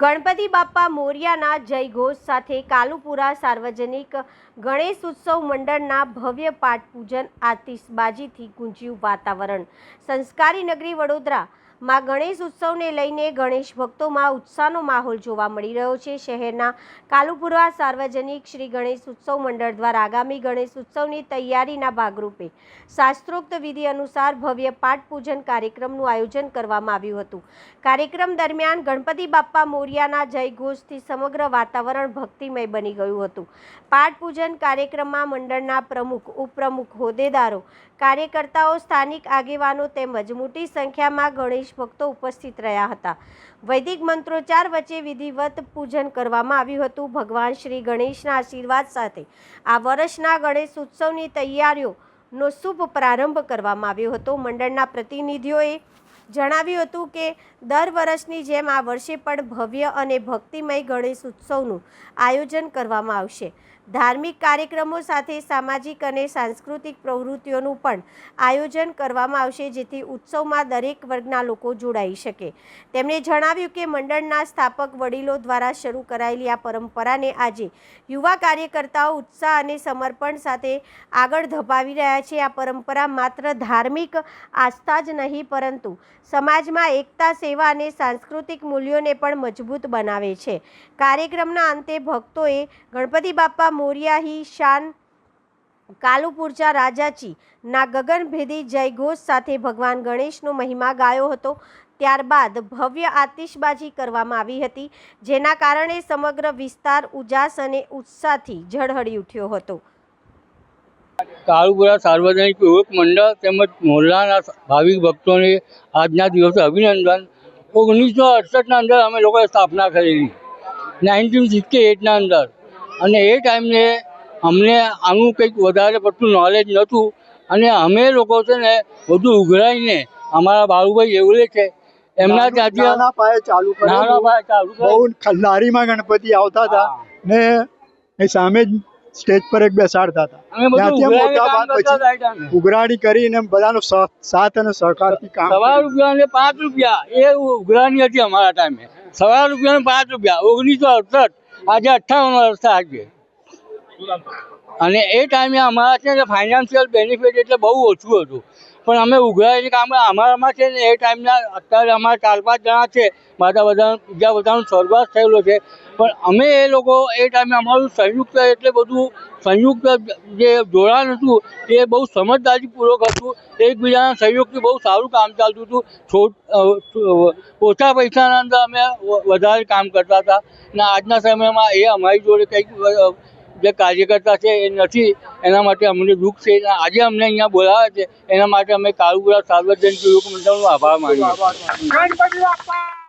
ગણપતિ બાપ્પા મોરિયાના જયઘોષ સાથે કાલુપુરા સાર્વજનિક ગણેશ ઉત્સવ મંડળના ભવ્ય પાઠ પૂજન આતિશબાજીથી ગુંજ્યું વાતાવરણ। સંસ્કારી નગરી વડોદરામાં ગણેશ ઉત્સવને લઈને ગણેશ ભક્તોમાં ઉત્સાહનો માહોલ જોવા મળી રહ્યો છે। શહેરના કાલુપુરા સાર્વજનિક શ્રી ગણેશ ઉત્સવ મંડળ દ્વારા આગામી ગણેશ ઉત્સવની તૈયારીના ભાગરૂપે શાસ્ત્રોક્ત વિધિ અનુસાર ભવ્ય પાઠ પૂજન કાર્યક્રમનું આયોજન કરવામાં આવ્યું હતું। કાર્યક્રમ દરમિયાન ગણપતિ બાપ્પા મોરિયાના જયઘોષથી સમગ્ર વાતાવરણ ભક્તિમય બની ગયું હતું। પાઠ પૂજન કાર્યક્રમમાં મંડળના પ્રમુખ, ઉપપ્રમુખ, હોદ્દેદારો, કાર્યકર્તાઓ, સ્થાનિક આગેવાનો તેમજ મોટી સંખ્યામાં ગણેશ ભક્તો ઉપસ્થિત રહ્યા હતા। વૈદિક મંત્રોચ્ચાર વચ્ચે વિધિવત પૂજન કરવામાં આવ્યું હતું। ભગવાન શ્રી ગણેશના આશીર્વાદ સાથે આ વર્ષના ગણેશ ઉત્સવની તૈયારીઓનો શુભ પ્રારંભ કરવામાં આવ્યો હતો। મંડળના પ્રતિનિધિઓએ જણાવ્યું હતું કે દર વર્ષની જેમ આ વર્ષે પણ ભવ્ય અને ભક્તિમય ગણેશ ઉત્સવનું આયોજન કરવામાં આવશે। ધાર્મિક કાર્યક્રમો સાથે સામાજિક અને સાંસ્કૃતિક પ્રવૃત્તિઓનું પણ આયોજન કરવામાં આવશે, જેથી ઉત્સવમાં દરેક વર્ગના લોકો જોડાઈ શકે। તેમણે જણાવ્યું કે મંડળના સ્થાપક વડીલો દ્વારા શરૂ કરાયેલી આ પરંપરાને આજે યુવા કાર્યકર્તાઓ ઉત્સાહ અને સમર્પણ સાથે આગળ ધપાવી રહ્યા છે। આ પરંપરા માત્ર ધાર્મિક આસ્થા જ નહીં, પરંતુ સમાજમાં એકતા, સેવા અને સાંસ્કૃતિક મૂલ્યોને પણ મજબૂત બનાવે છે। કાર્યક્રમના અંતે ભક્તોએ ગણપતિ બાપ્પા મોરિયા હી શાન કાલુપુરચા રાજાચી ના ગગનભેદી જયઘોષ સાથે ભગવાન ગણેશનો મહિમા ગાયો હતો। ત્યારબાદ ભવ્ય આતિશબાજી કરવામાં આવી હતી, જેના કારણે સમગ્ર વિસ્તાર ઉજાસ અને ઉત્સાહથી ઝળહળી ઉઠ્યો હતો। કાલુપુરા સાર્વજનિક યુવક મંડળ તેમજ મોરલાના ભાવિક ભક્તોને આજના દિવસે અભિનંદન। 1968ના અંદર અમે લોકોએ સ્થાપના કરેલી, 1968ના અંદર, અને એ ટાઈમને અમને આનું કંઈક વધારે પડતું નોલેજ નહોતું, અને અમે લોકો છે ને બધું ઉઘરાઈને અમારા બાળુભાઈ એવલે છે એમના ત્યાંથી નાના પાયે ચાલુ બહુ ખલ્લારીમાં ગણપતિ આવતા હતા ને એ સામે જ સ્ટેજ પર એક બેસાડતા હતા। ત્યાંથી મોટા ભાગ પછી ઉઘરાણી કરીને બધાનો સાથ અને સહકારથી કામ। ₹1 ને ₹5 એ ઉઘરાણી હતી અમારા ટાઈમે। ₹1 ને ₹5 1968, આજે 58 વર્ષ આજે। અને એ ટાઈમે અમારા છે ને ફાઇનાન્શિયલ બેનિફિટ એટલે બહુ ઓછું હતું, પણ અમે ઉઘરાઈને કામ અમારામાં છે ને એ ટાઈમના અત્યારે અમારા 4-5 જણા છે, બીજા બધાનો સ્વર્ગવાસ થયેલો છે, પણ અમે એ લોકો એ ટાઈમે અમારું સંયુક્ત એટલે બધું સંયુક્ત જે જોડાણ હતું એ બહુ સમજદારીપૂર્વક હતું। એકબીજાના સહયોગથી બહુ સારું કામ ચાલતું હતું। ઓછા પૈસાના અંદર અમે વધારે કામ કરતા હતા, અને આજના સમયમાં એ અમારી જોડે કંઈક જે કાર્યકર્તા છે એ નથી, એના માટે અમને દુઃખ છે। આજે અમને અહીંયા બોલાવે છે એના માટે અમે કાલુપુરા સાર્વજનિક યુવક મંડળનો આભાર માનીએ છીએ।